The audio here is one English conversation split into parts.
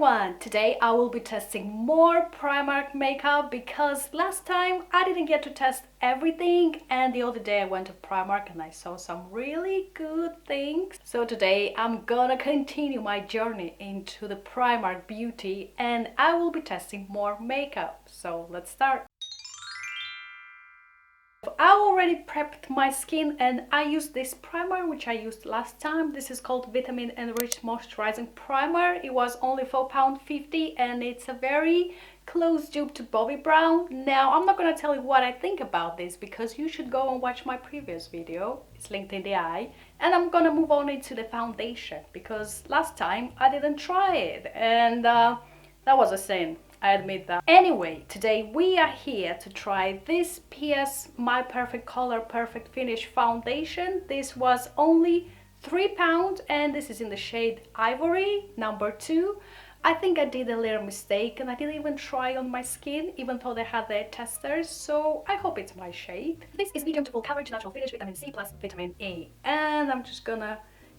everyone! Today I will be testing more Primark makeup because last time I didn't get to test everything and the other day I went to Primark and I saw some really good things. So today I'm gonna continue my journey into the Primark beauty and I will be testing more makeup. So let's start. I already prepped my skin and I used this primer which I used last time. This is called Vitamin Enriched Moisturizing Primer. It was only £4.50 and it's a very close dupe to Bobbi Brown. Now I'm not gonna tell you what I think about this because you should go and watch my previous video. It's linked in the eye. And I'm gonna move on into the foundation because last time I didn't try it and that was a sin. I admit that. Anyway, today we are here to try this PS My Perfect Color Perfect Finish foundation. This was only £3 and this is in the shade Ivory, number 2. I think I did a little mistake and I didn't even try on my skin even though they had their testers, so I hope it's my shade. This is medium to full coverage natural finish vitamin C plus vitamin E, and I'm just gonna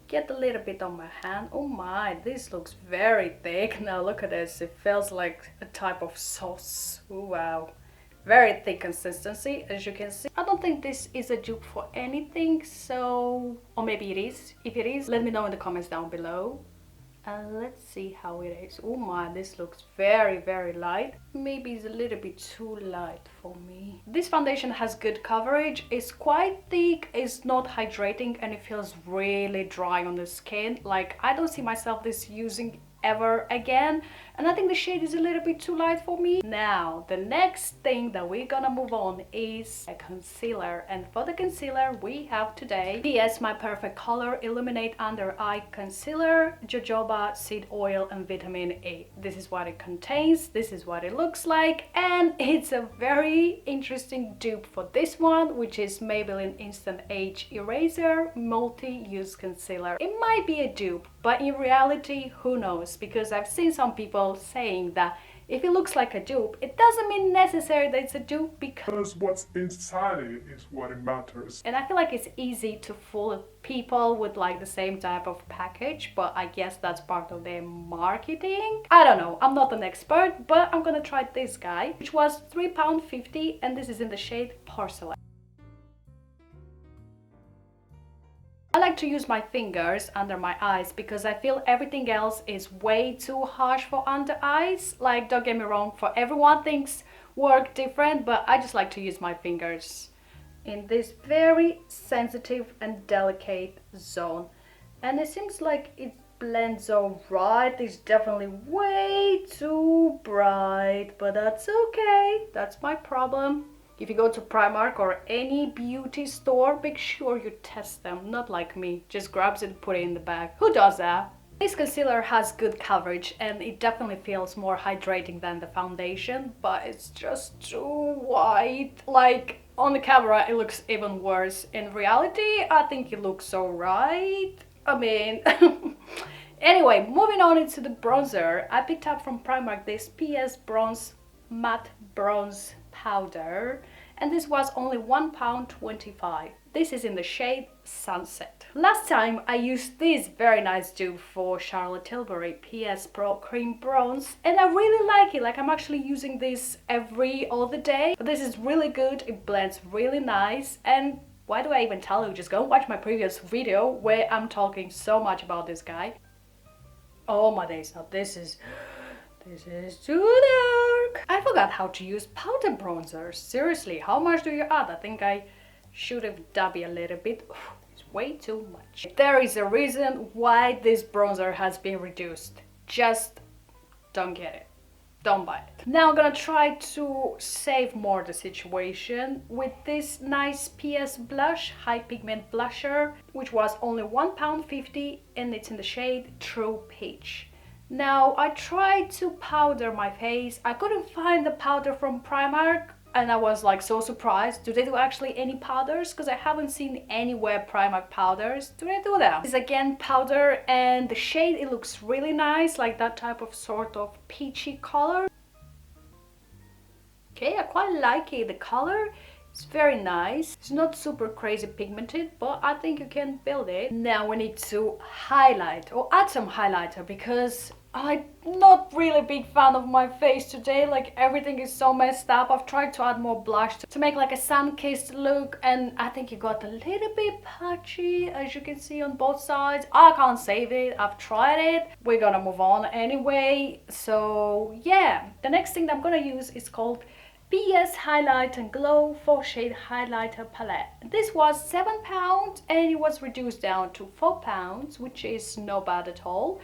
get a little bit on my hand. Oh my, this looks very thick. Now look at this, it feels like a type of sauce. Ooh, wow, very thick consistency as you can see. I don't think this is a dupe for anything, so, or maybe it is. If it is, let me know in the comments down below. And let's see how it is. Oh my, this looks very light. Maybe it's a little bit too light for me. This foundation has good coverage. It's quite thick, it's not hydrating, and it feels really dry on the skin. Like, I don't see myself using ever again, and I think the shade is a little bit too light for me. Now the next thing that we're gonna move on is a concealer, and for the concealer we have today PS My Perfect Color Illuminate Under Eye Concealer, jojoba seed oil and vitamin A. This is what it contains, this is what it looks like, and it's a very interesting dupe for this one, which is Maybelline Instant Age Eraser Multi-Use Concealer. It might be a dupe, but in reality, who knows? Because I've seen some people saying that if it looks like a dupe, it doesn't mean necessarily that it's a dupe because what's inside it is what it matters. And I feel like it's easy to fool people with like the same type of package, but I guess that's part of their marketing. I don't know, I'm not an expert, but I'm gonna try this guy, which was £3.50, and this is in the shade Porcelain. I like to use my fingers under my eyes because I feel everything else is way too harsh for under eyes. Like, don't get me wrong, for everyone things work different, but I just like to use my fingers in this very sensitive and delicate zone. And it seems like it blends all right. It's definitely way too bright, but that's okay. That's my problem. If you go to Primark or any beauty store, make sure you test them, not like me, just grabs it and put it in the bag. Who does that? This concealer has good coverage and it definitely feels more hydrating than the foundation, but it's just too white. Like, on the camera it looks even worse. In reality, I think it looks alright. I mean, anyway, moving on into the bronzer. I picked up from Primark this PS Bronze Matte Bronze Powder, and this was only £1.25. This is in the shade Sunset. Last time I used this very nice dupe for Charlotte Tilbury PS Pro Cream Bronze, and I really like it. Like, I'm actually using this every other day, but this is really good. It blends really nice, and why do I even tell you? Just go watch my previous video where I'm talking so much about this guy. Oh my days, now this is too dark. I forgot how to use powder bronzers. Seriously, how much do you add? I think I should have dabbed a little bit. It's way too much. There is a reason why this bronzer has been reduced. Just don't get it. Don't buy it. Now I'm gonna try to save more the situation with this nice PS blush, high pigment blusher, which was only £1.50 and it's in the shade True Peach. Now, I tried to powder my face. I couldn't find the powder from Primark and I was like so surprised. Do they do actually any powders? Because I haven't seen anywhere Primark powders. Do they do that? It's again powder, and the shade, it looks really nice, like that type of sort of peachy color. Okay, I quite like it. The color It's very nice. It's not super crazy pigmented, but I think you can build it. Now we need to highlight or add some highlighter because I'm not really big fan of my face today, like everything is so messed up. I've tried to add more blush to make like a sun-kissed look, and I think it got a little bit patchy, as you can see on both sides. I can't save it, I've tried it. We're gonna move on anyway. So yeah, the next thing that I'm gonna use is called PS Highlight and Glow 4-Shade Highlighter Palette. This was £7 and it was reduced down to £4, which is no bad at all.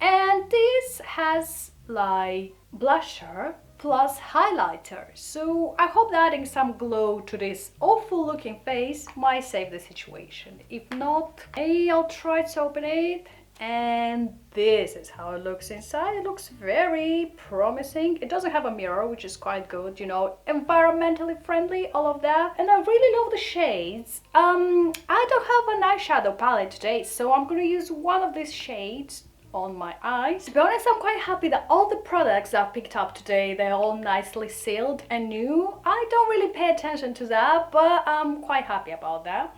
And this has like blusher plus highlighter. So I hope that adding some glow to this awful looking face might save the situation. If not, I'll try to open it. And this is how it looks inside. It looks very promising. It doesn't have a mirror, which is quite good, you know, environmentally friendly, all of that. And I really love the shades. I don't have an eyeshadow palette today, so I'm gonna use one of these shades on my eyes. To be honest, I'm quite happy that all the products I've picked up today, they're all nicely sealed and new. I don't really pay attention to that, but I'm quite happy about that.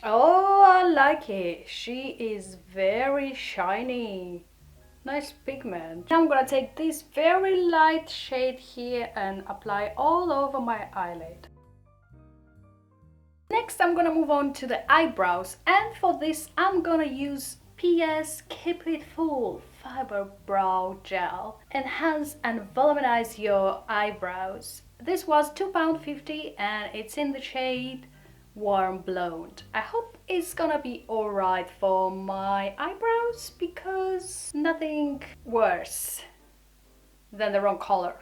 Oh, I like it. She is very shiny. Nice pigment. Now I'm gonna take this very light shade here and apply all over my eyelid. Next, I'm gonna move on to the eyebrows, and for this I'm gonna use PS Keep It Full Fiber Brow Gel. Enhance and voluminize your eyebrows. This was £2.50 and it's in the shade Warm Blonde. I hope it's gonna be alright for my eyebrows, because nothing worse than the wrong color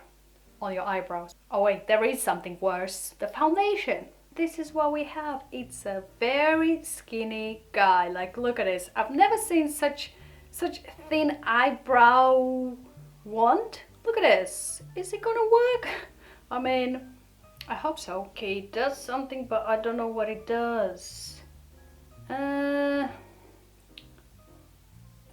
on your eyebrows. Oh wait, there is something worse. The foundation. This is what we have. It's a very skinny guy. Like, look at this. I've never seen such thin eyebrow wand. Look at this. Is it gonna work? I mean, I hope so. Okay, it does something, but I don't know what it does. Oh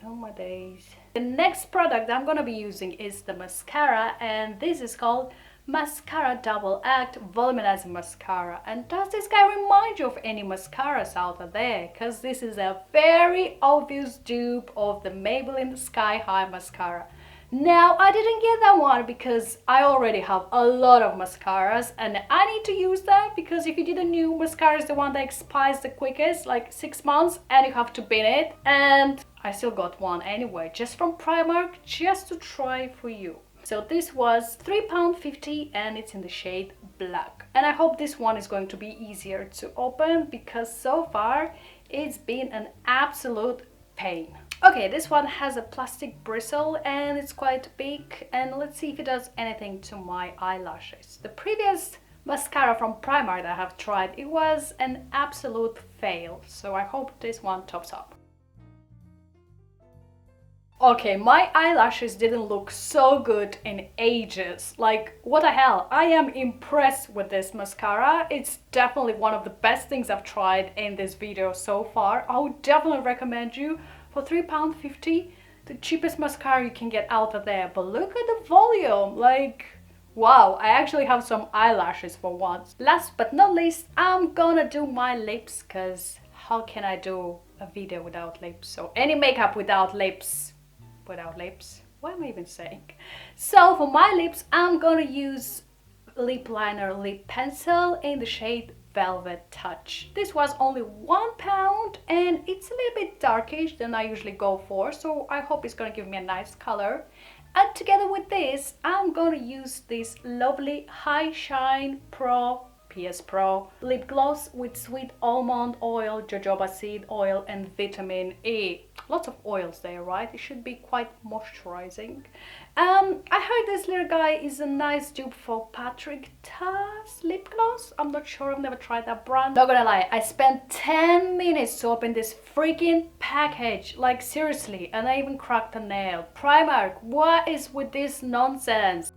my days. The next product I'm gonna be using is the mascara, and this is called Mascara Double Act Volumizing Mascara. And does this guy remind you of any mascaras out there? Because this is a very obvious dupe of the Maybelline Sky High Mascara. Now, I didn't get that one because I already have a lot of mascaras and I need to use that, because if you didn't know, mascara is the one that expires the quickest, like 6 months, and you have to bin it. And I still got one anyway, just from Primark, just to try for you. So this was £3.50 and it's in the shade Black. And I hope this one is going to be easier to open, because so far it's been an absolute pain. Okay, this one has a plastic bristle and it's quite big, and let's see if it does anything to my eyelashes. The previous mascara from Primark that I have tried, it was an absolute fail, so I hope this one tops up. Okay, my eyelashes didn't look so good in ages. Like, what the hell? I am impressed with this mascara. It's definitely one of the best things I've tried in this video so far. I would definitely recommend you for £3.50, the cheapest mascara you can get out of there. But look at the volume, like, wow, I actually have some eyelashes for once. Last but not least, I'm gonna do my lips, because how can I do a video without lips? So any makeup without lips. What am I even saying? So for my lips, I'm gonna use lip liner lip pencil in the shade Velvet Touch. This was only £1 and it's a little bit darkish than I usually go for, so I hope it's gonna give me a nice color. And together with this, I'm gonna use this lovely High Shine Pro PS Pro lip gloss with sweet almond oil, jojoba seed oil and vitamin E. Lots of oils there, right? It should be quite moisturizing. I heard this little guy is a nice dupe for Patrick Ta's lip gloss. I'm not sure, I've never tried that brand. Not gonna lie, I spent 10 minutes to open this freaking package. Like, seriously, and I even cracked a nail. Primark, what is with this nonsense?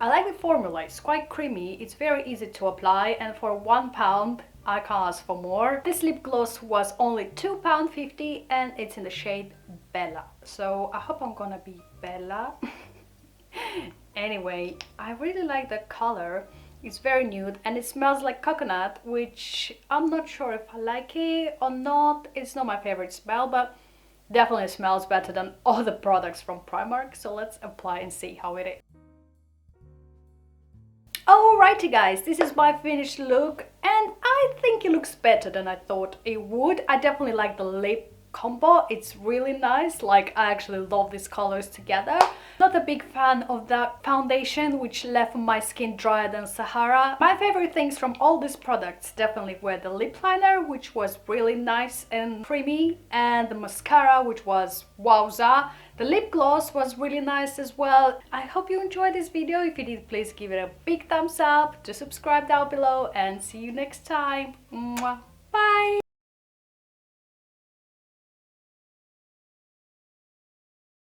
I like the formula, it's quite creamy, it's very easy to apply, and for £1 I can't ask for more. This lip gloss was only £2.50 and it's in the shade Bella. So I hope I'm gonna be Bella. Anyway, I really like the color. It's very nude and it smells like coconut, which I'm not sure if I like it or not. It's not my favorite smell, but definitely smells better than all the products from Primark. So let's apply and see how it is. Alrighty guys, this is my finished look and I think it looks better than I thought it would. I definitely like the lip combo, it's really nice. Like, I actually love these colors together. Not a big fan of that foundation, which left my skin drier than Sahara. My favorite things from all these products definitely were the lip liner, which was really nice and creamy, and the mascara, which was wowza. The lip gloss was really nice as well. I hope you enjoyed this video. If you did, please give it a big thumbs up, to subscribe down below, and see you next time. Mwah. Bye!